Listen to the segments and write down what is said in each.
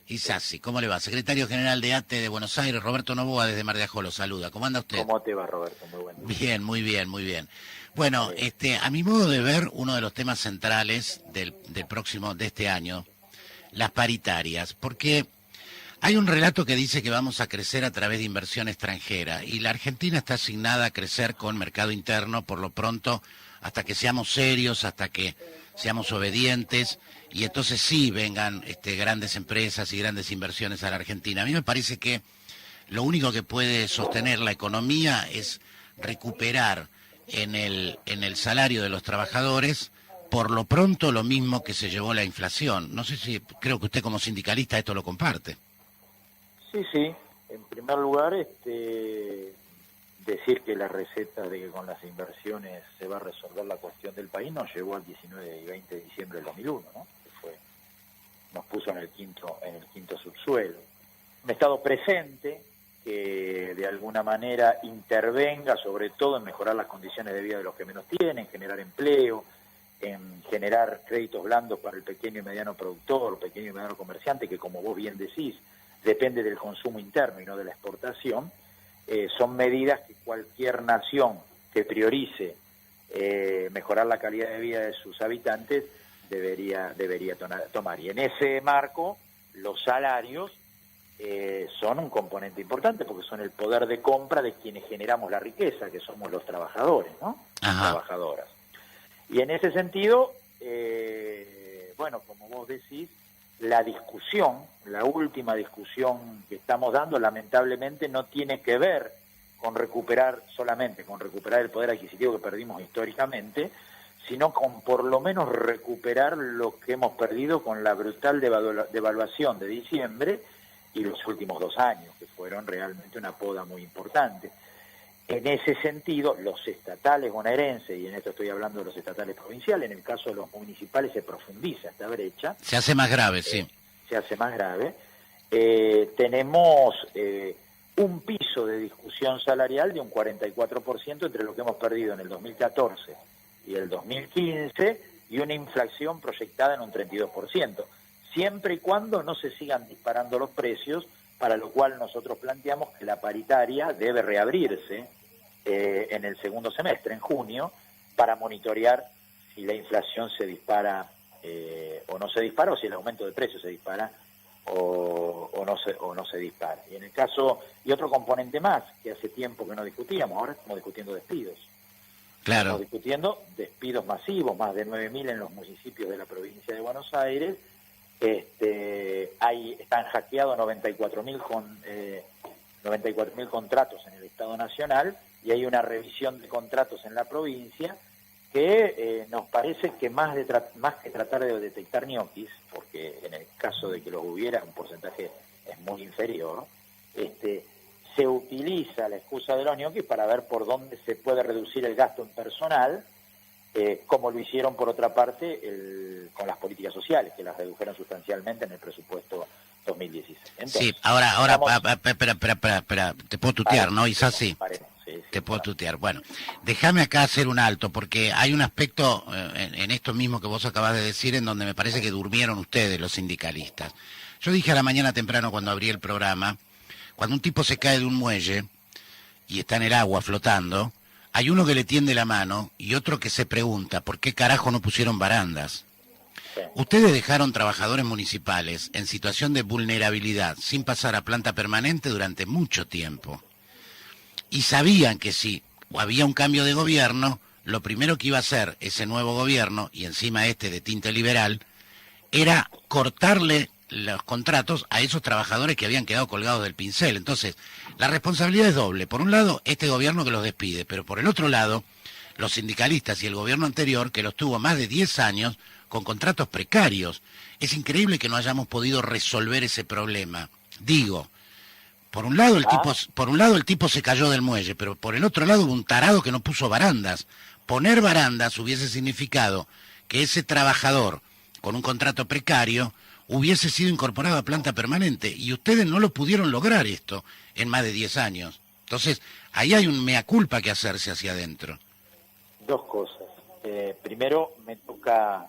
Isasi, ¿cómo le va? Secretario General de ATE de Buenos Aires, Roberto Novoa desde Mar de Ajó, lo saluda. ¿Cómo anda usted? ¿Cómo te va, Roberto? Muy bueno. Bien, muy bien, muy bien. Bueno, a mi modo de ver, uno de los temas centrales de este año, las paritarias, porque hay un relato que dice que vamos a crecer a través de inversión extranjera y la Argentina está asignada a crecer con mercado interno por lo pronto hasta que seamos serios, hasta que seamos obedientes y entonces sí vengan grandes empresas y grandes inversiones a la Argentina. A mí me parece que lo único que puede sostener la economía es recuperar en el salario de los trabajadores por lo pronto lo mismo que se llevó la inflación. No sé si, creo que usted como sindicalista esto lo comparte. Sí. En primer lugar, decir que la receta de que con las inversiones se va a resolver la cuestión del país nos llevó al 19 y 20 de diciembre del 2001, ¿no? Nos puso en el quinto subsuelo. Un Estado presente que de alguna manera intervenga sobre todo en mejorar las condiciones de vida de los que menos tienen, generar empleo, en generar créditos blandos para el pequeño y mediano productor, pequeño y mediano comerciante, que como vos bien decís, depende del consumo interno y no de la exportación. Son medidas que cualquier nación que priorice mejorar la calidad de vida de sus habitantes debería tomar. Y en ese marco, los salarios son un componente importante porque son el poder de compra de quienes generamos la riqueza, que somos los trabajadores, ¿no? Trabajadoras. Y en ese sentido, bueno, como vos decís, la última discusión que estamos dando, lamentablemente no tiene que ver solamente con recuperar el poder adquisitivo que perdimos históricamente, sino con por lo menos recuperar lo que hemos perdido con la brutal devaluación de diciembre y los últimos 2 años, que fueron realmente una poda muy importante. En ese sentido, los estatales bonaerenses, y en esto estoy hablando de los estatales provinciales, en el caso de los municipales se profundiza esta brecha. Se hace más grave, sí. Se hace más grave. Tenemos un piso de discusión salarial de un 44% entre lo que hemos perdido en el 2014 y el 2015, y una inflación proyectada en un 32%, siempre y cuando no se sigan disparando los precios, para lo cual nosotros planteamos que la paritaria debe reabrirse en el segundo semestre, en junio, para monitorear si la inflación se dispara o no se dispara, o si el aumento de precios se dispara o no se dispara. Y en el caso, y otro componente más, que hace tiempo que no discutíamos, ahora estamos discutiendo despidos. Claro. Estamos discutiendo despidos masivos, más de 9.000 en los municipios de la provincia de Buenos Aires. Están hackeados 94.000 contratos en el Estado Nacional, y hay una revisión de contratos en la provincia que nos parece que más que tratar de detectar ñoquis, porque en el caso de que los hubiera un porcentaje es muy inferior, se utiliza la excusa de los ñoquis para ver por dónde se puede reducir el gasto en personal, como lo hicieron por otra parte con las políticas sociales, que las redujeron sustancialmente en el presupuesto 2016. Entonces, sí, ahora, espera, te puedo tutear, ¿no? Isasi, sí, te puedo claro. tutear. Bueno, déjame acá hacer un alto, porque hay un aspecto en esto mismo que vos acabas de decir, en donde me parece que durmieron ustedes, los sindicalistas. Yo dije a la mañana temprano cuando abrí el programa, cuando un tipo se cae de un muelle y está en el agua flotando, hay uno que le tiende la mano y otro que se pregunta, ¿por qué carajo no pusieron barandas? Sí. Ustedes dejaron trabajadores municipales en situación de vulnerabilidad sin pasar a planta permanente durante mucho tiempo. Y sabían que si había un cambio de gobierno, lo primero que iba a hacer ese nuevo gobierno, y encima de tinte liberal, era cortarle los contratos a esos trabajadores que habían quedado colgados del pincel. Entonces, la responsabilidad es doble. Por un lado, este gobierno que los despide, pero por el otro lado, los sindicalistas y el gobierno anterior, que los tuvo más de 10 años con contratos precarios. Es increíble que no hayamos podido resolver ese problema. Digo, por un lado el tipo se cayó del muelle, pero por el otro lado hubo un tarado que no puso barandas. Poner barandas hubiese significado que ese trabajador con un contrato precario hubiese sido incorporado a planta permanente, y ustedes no lo pudieron lograr esto en más de 10 años. Entonces, ahí hay un mea culpa que hacerse hacia adentro. Dos cosas. Primero, me toca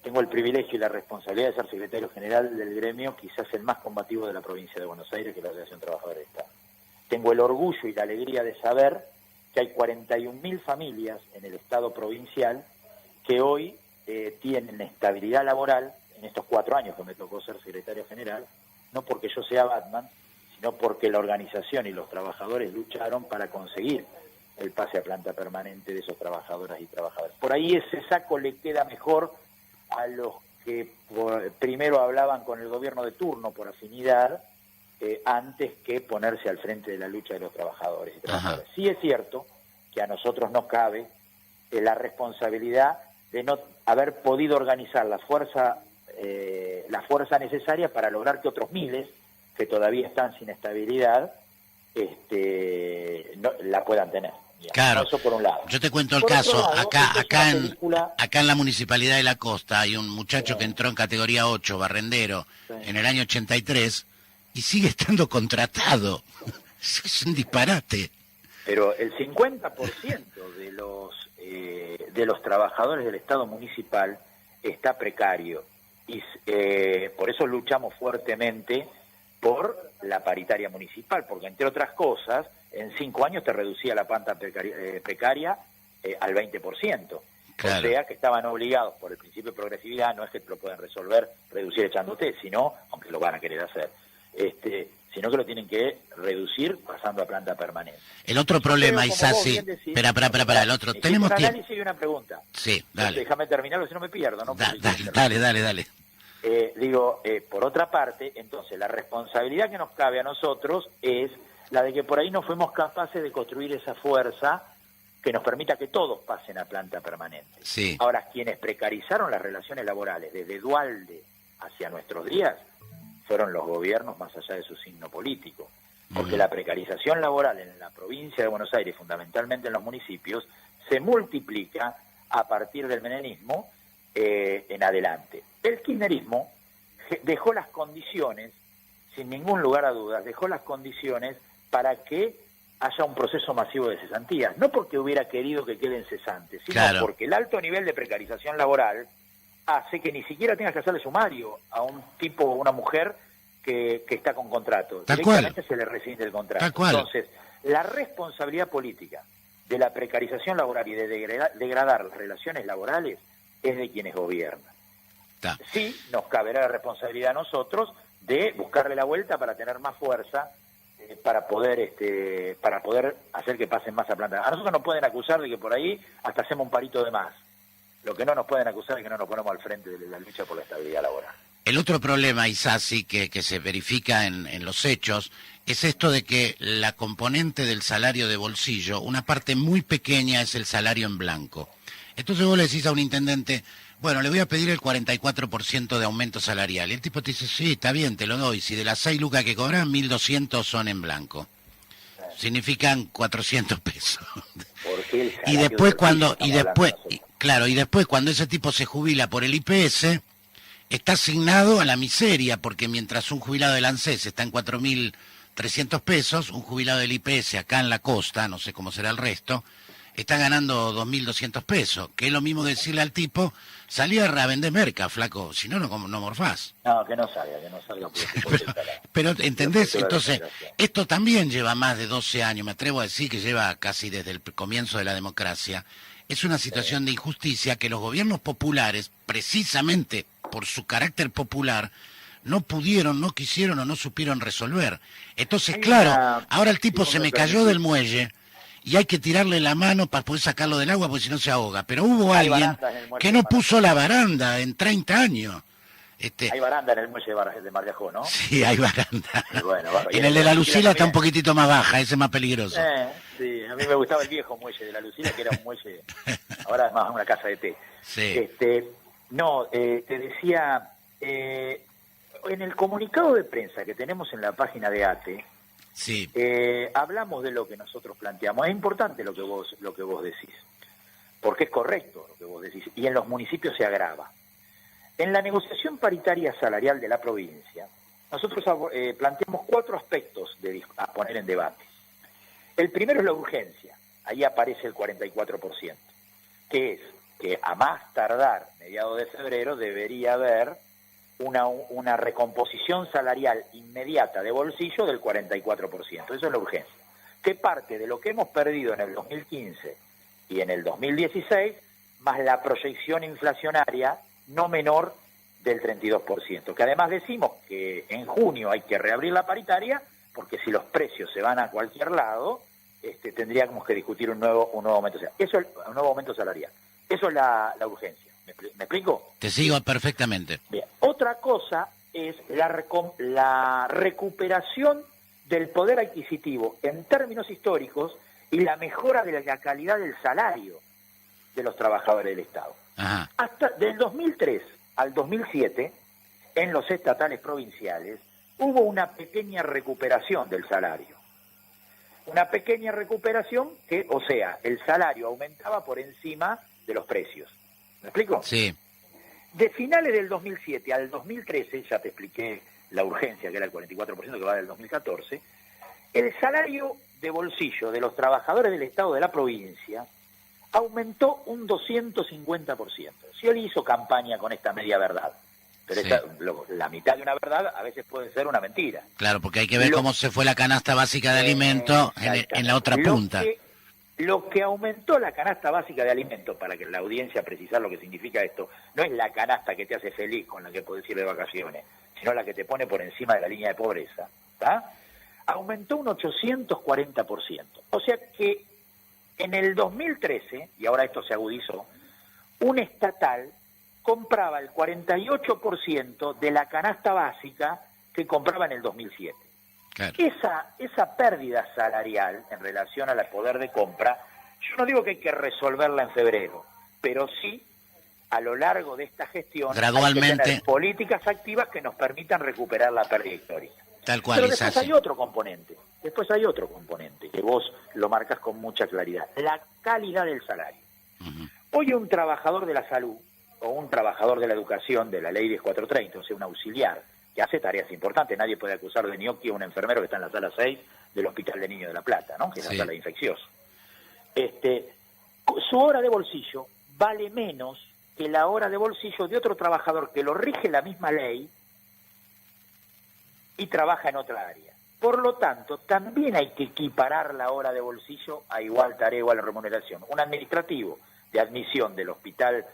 tengo el privilegio y la responsabilidad de ser secretario general del gremio, quizás el más combativo de la provincia de Buenos Aires, que es la Asociación Trabajadora del Estado. Tengo el orgullo y la alegría de saber que hay 41.000 familias en el Estado provincial que hoy tienen estabilidad laboral en estos 4 años que me tocó ser secretario general, no porque yo sea Batman, sino porque la organización y los trabajadores lucharon para conseguir el pase a planta permanente de esos trabajadoras y trabajadores. Por ahí ese saco le queda mejor a los que primero hablaban con el gobierno de turno por afinidad, antes que ponerse al frente de la lucha de los trabajadores y trabajadoras. Sí es cierto que a nosotros nos cabe la responsabilidad de no haber podido organizar la fuerza necesaria para lograr que otros miles que todavía están sin estabilidad no, la puedan tener. Digamos. Claro, eso por un lado. Yo te cuento el Por caso, otro lado, acá en la Municipalidad de La Costa hay un muchacho que entró en categoría 8, barrendero, en el año 83, y sigue estando contratado. Es un disparate. Pero el 50% de los trabajadores del Estado municipal está precario, y por eso luchamos fuertemente por la paritaria municipal, porque entre otras cosas, en 5 años te reducía la planta precaria al 20%. Claro. O sea que estaban obligados por el principio de progresividad, no es que te lo pueden resolver, reducir echándote, sino, aunque lo van a querer hacer, sino que lo tienen que reducir pasando a planta permanente. El otro problema, Isasi, espera, el otro, tenemos un análisis y una pregunta. Sí, dale. Déjame terminarlo, si no me pierdo, ¿no? Dale. Por otra parte, entonces, la responsabilidad que nos cabe a nosotros es la de que por ahí no fuimos capaces de construir esa fuerza que nos permita que todos pasen a planta permanente. Sí. Ahora, quienes precarizaron las relaciones laborales desde Duhalde hacia nuestros días fueron los gobiernos más allá de su signo político. Porque la precarización laboral en la provincia de Buenos Aires, fundamentalmente en los municipios, se multiplica a partir del menemismo en adelante. El kirchnerismo dejó las condiciones, sin ningún lugar a dudas, dejó las condiciones para que haya un proceso masivo de cesantías. No porque hubiera querido que queden cesantes, sino porque el alto nivel de precarización laboral hace que ni siquiera tengas que hacerle sumario a un tipo o una mujer que está con contrato. Directamente se le rescinde el contrato. Entonces, la responsabilidad política de la precarización laboral y de degradar las relaciones laborales es de quienes gobiernan. Sí, nos caberá la responsabilidad a nosotros de buscarle la vuelta para tener más fuerza, para poder hacer que pasen más a planta. A nosotros nos pueden acusar de que por ahí hasta hacemos un parito de más. Lo que no nos pueden acusar es que no nos ponemos al frente de la lucha por la estabilidad laboral. El otro problema, Isasi, que se verifica en los hechos, es esto de que la componente del salario de bolsillo, una parte muy pequeña es el salario en blanco. Entonces vos le decís a un intendente, bueno, le voy a pedir el 44% de aumento salarial. Y el tipo te dice, sí, está bien, te lo doy. Si de las 6 lucas que cobran, 1.200 son en blanco. Significan 400 pesos. Y después cuando ese tipo se jubila por el IPS, está asignado a la miseria, porque mientras un jubilado del ANSES está en 4.300 pesos, un jubilado del IPS acá en la costa, no sé cómo será el resto, está ganando 2.200 pesos, que es lo mismo decirle al tipo, salí a vender merca, flaco, si no, no morfás. No, que no salga. Pero, ¿entendés? Entonces, esto también lleva más de 12 años, me atrevo a decir que lleva casi desde el comienzo de la democracia. Es una situación de injusticia que los gobiernos populares, precisamente por su carácter popular, no pudieron, no quisieron o no supieron resolver. Entonces, ahora el tipo se me cayó del muelle y hay que tirarle la mano para poder sacarlo del agua porque si no se ahoga. Pero hubo alguien que no puso la baranda en 30 años. Hay baranda en el muelle de Mar de Ajó, ¿no? Sí, hay baranda. En el de la Lucila está un poquitito más baja, ese es más peligroso. Sí, a mí me gustaba el viejo muelle de la Lucila, que era un muelle, ahora es más una casa de té. Sí. Te decía, en el comunicado de prensa que tenemos en la página de ATE, sí. Hablamos de lo que nosotros planteamos. Es importante lo que vos decís, porque es correcto lo que vos decís, y en los municipios se agrava. En la negociación paritaria salarial de la provincia, nosotros planteamos 4 aspectos a poner en debate. El primero es la urgencia, ahí aparece el 44%, que es que a más tardar, mediados de febrero, debería haber una recomposición salarial inmediata de bolsillo del 44%. Eso es la urgencia. Que parte de lo que hemos perdido en el 2015 y en el 2016, más la proyección inflacionaria no menor del 32%. Que además decimos que en junio hay que reabrir la paritaria, porque si los precios se van a cualquier lado, tendríamos que discutir un nuevo aumento salarial. Un nuevo aumento salarial. Eso es la urgencia. ¿Me explico? Te sigo perfectamente. Bien. Otra cosa es la recuperación del poder adquisitivo en términos históricos y la mejora de la calidad del salario de los trabajadores del Estado. Ajá. Hasta del 2003 al 2007, en los estatales provinciales, hubo una pequeña recuperación del salario. Una pequeña recuperación que, o sea, el salario aumentaba por encima de los precios. ¿Me explico? Sí. De finales del 2007 al 2013, ya te expliqué la urgencia, que era el 44% que va del 2014, el salario de bolsillo de los trabajadores del Estado de la provincia aumentó un 250%. Scioli hizo campaña con esta media verdad, pero Sí. la mitad de una verdad a veces puede ser una mentira. Claro, porque hay que ver cómo se fue la canasta básica de alimentos en la otra punta. Lo que aumentó la canasta básica de alimentos, para que la audiencia precisar lo que significa esto, no es la canasta que te hace feliz con la que puedes ir de vacaciones, sino la que te pone por encima de la línea de pobreza, ¿tá? Aumentó un 840%. O sea que en el 2013, y ahora esto se agudizó, un estatal compraba el 48% de la canasta básica que compraba en el 2007. Claro. Esa pérdida salarial en relación al poder de compra, yo no digo que hay que resolverla en febrero, pero sí a lo largo de esta gestión Gradualmente. hay que tener políticas activas que nos permitan recuperar la pérdida histórica. Tal cual, Pero después Isasi. hay otro componente, que vos lo marcas con mucha claridad, la calidad del salario. Ujú. Hoy un trabajador de la salud o un trabajador de la educación de la ley 10430, o sea, un auxiliar, que hace tareas importantes, nadie puede acusar de ñoqui a un enfermero que está en la sala 6 del Hospital de Niños de La Plata, ¿no? Que es Sí. la sala de infecciosos. Su hora de bolsillo vale menos que la hora de bolsillo de otro trabajador que lo rige la misma ley y trabaja en otra área. Por lo tanto, también hay que equiparar la hora de bolsillo a igual tarea, igual remuneración. Un administrativo de admisión del hospital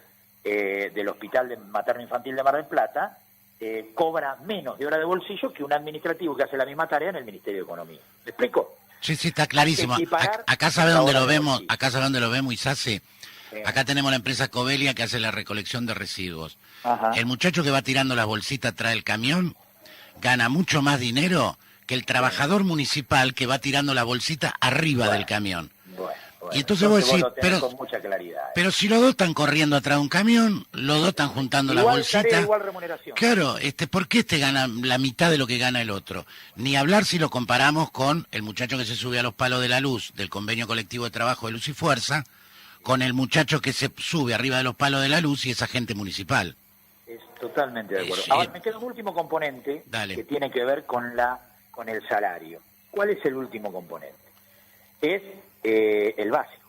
de materno infantil de Mar del Plata cobra menos de hora de bolsillo que un administrativo que hace la misma tarea en el Ministerio de Economía. ¿Me explico? Sí, sí, está clarísimo. Equiparar Acá sabe la dónde hora lo de vemos, bolsillo. acá sabe dónde lo vemos, Isasi. Sí. Acá tenemos la empresa Covelia que hace la recolección de residuos. Ajá. El muchacho que va tirando las bolsitas atrás del camión gana mucho más dinero que el trabajador municipal que va tirando la bolsita arriba del camión. Bueno, Y entonces vos decís, lo tenés pero- con mucha claridad. Pero si los dos están corriendo atrás de un camión, los dos están juntando las Igual bolsitas. tarea, igual remuneración. Claro, ¿por qué este gana la mitad de lo que gana el otro? Ni hablar si lo comparamos con el muchacho que se sube a los palos de la luz del convenio colectivo de trabajo de Luz y Fuerza, con el muchacho que se sube arriba de los palos de la luz y es agente municipal. Es totalmente de acuerdo. Sí. Ahora me queda un último componente Dale. que tiene que ver con el salario. ¿Cuál es el último componente? Es el básico.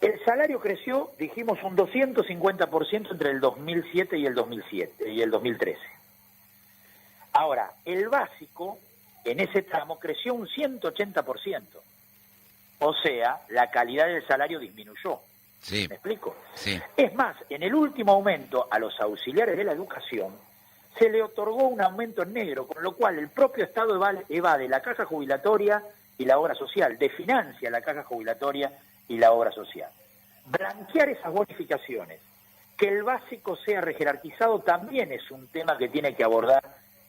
El salario creció, dijimos, un 250% entre el 2007 y el 2013. Ahora, el básico en ese tramo creció un 180%. O sea, la calidad del salario disminuyó. Sí, ¿Me explico? sí. Es más, en el último aumento a los auxiliares de la educación se le otorgó un aumento en negro, con lo cual el propio Estado evade la caja jubilatoria y la obra social, desfinancia la caja jubilatoria y la obra social. Blanquear esas bonificaciones, que el básico sea rejerarquizado, también es un tema que tiene que abordar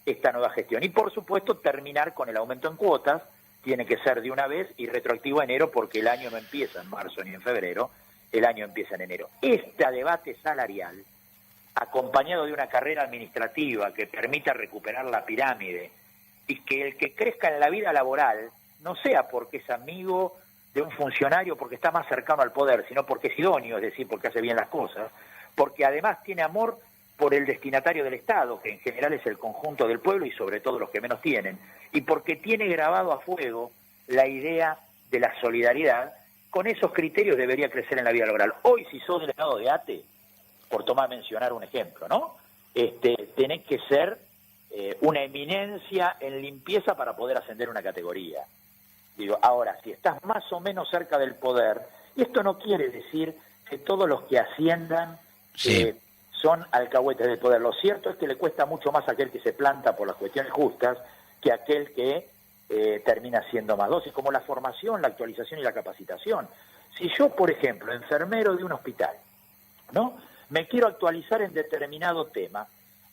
esta nueva gestión. Y por supuesto terminar con el aumento en cuotas, tiene que ser de una vez y retroactivo a enero, porque el año no empieza en marzo ni en febrero, el año empieza en enero. Este debate salarial, acompañado de una carrera administrativa que permita recuperar la pirámide y que el que crezca en la vida laboral no sea porque es amigo de un funcionario, porque está más cercano al poder, sino porque es idóneo, es decir, porque hace bien las cosas, porque además tiene amor por el destinatario del Estado, que en general es el conjunto del pueblo y sobre todo los que menos tienen, y porque tiene grabado a fuego la idea de la solidaridad con esos criterios debería crecer en la vida laboral. Hoy, si sos delegado de ATE, por mencionar un ejemplo, ¿no? Tenés que ser una eminencia en limpieza para poder ascender una categoría. Digo, ahora, si estás más o menos cerca del poder, y esto no quiere decir que todos los que asciendan son alcahuetes del poder. Lo cierto es que le cuesta mucho más a aquel que se planta por las cuestiones justas que a aquel que termina siendo más dosis, como la formación, la actualización y la capacitación. Si yo, por ejemplo, enfermero de un hospital, ¿no?, me quiero actualizar en determinado tema,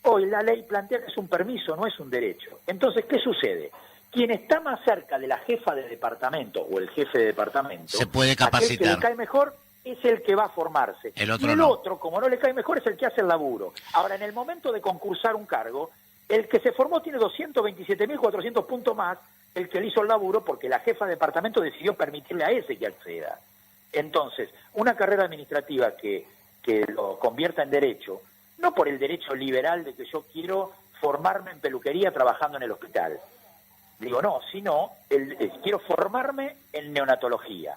hoy la ley plantea que es un permiso, no es un derecho. Entonces, ¿qué sucede? Quien está más cerca de la jefa de departamento o el jefe de departamento, se puede capacitar. Aquel que le cae mejor es el que va a formarse. El otro y el no. otro, como no le cae mejor, es el que hace el laburo. Ahora, en el momento de concursar un cargo, el que se formó tiene 227.400 puntos más el que le hizo el laburo, porque la jefa de departamento decidió permitirle a ese que acceda. Entonces, una carrera administrativa que lo convierta en derecho, no por el derecho liberal de que yo quiero formarme en peluquería trabajando en el hospital, digo no, sino quiero formarme en neonatología.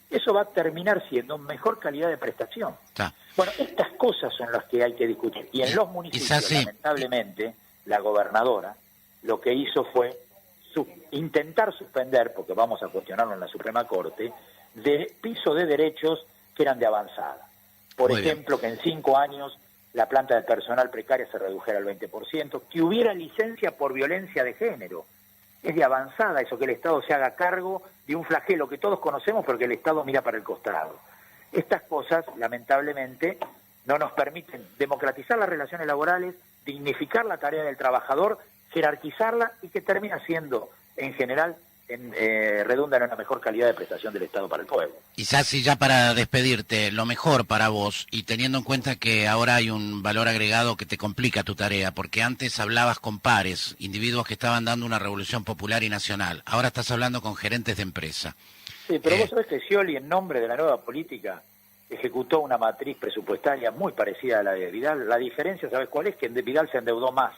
Eso va a terminar siendo mejor calidad de prestación. Bueno, estas cosas son las que hay que discutir. Y en los municipios, lamentablemente, la gobernadora lo que hizo fue intentar suspender, porque vamos a cuestionarlo en la Suprema Corte, de piso de derechos que eran de avanzada. Por ejemplo, que en 5 años la planta de personal precaria se redujera al 20%, que hubiera licencia por violencia de género. Es de avanzada eso, que el Estado se haga cargo de un flagelo que todos conocemos, pero que el Estado mira para el costado. Estas cosas, lamentablemente, no nos permiten democratizar las relaciones laborales, dignificar la tarea del trabajador, jerarquizarla y que termina siendo, en general, redunda en una mejor calidad de prestación del Estado para el pueblo. Y Sassi, ya para despedirte, lo mejor para vos, y teniendo en cuenta que ahora hay un valor agregado que te complica tu tarea, porque antes hablabas con pares, individuos que estaban dando una revolución popular y nacional, ahora estás hablando con gerentes de empresa. Sí, pero vos sabés que Scioli, en nombre de la nueva política, ejecutó una matriz presupuestaria muy parecida a la de Vidal. La diferencia, ¿sabés cuál es? Que Vidal se endeudó más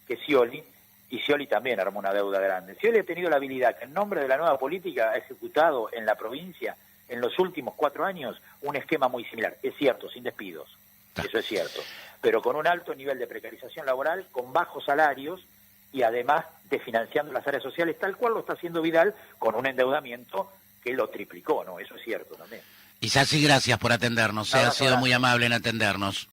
que Scioli, y Scioli también armó una deuda grande. Scioli ha tenido la habilidad que en nombre de la nueva política ha ejecutado en la provincia en los últimos 4 años un esquema muy similar. Es cierto, sin despidos, eso es cierto, pero con un alto nivel de precarización laboral, con bajos salarios y además desfinanciando las áreas sociales, tal cual lo está haciendo Vidal, con un endeudamiento que lo triplicó, ¿no? Eso es cierto también. Y Sassi, gracias por atendernos, ha sido muy amable en atendernos.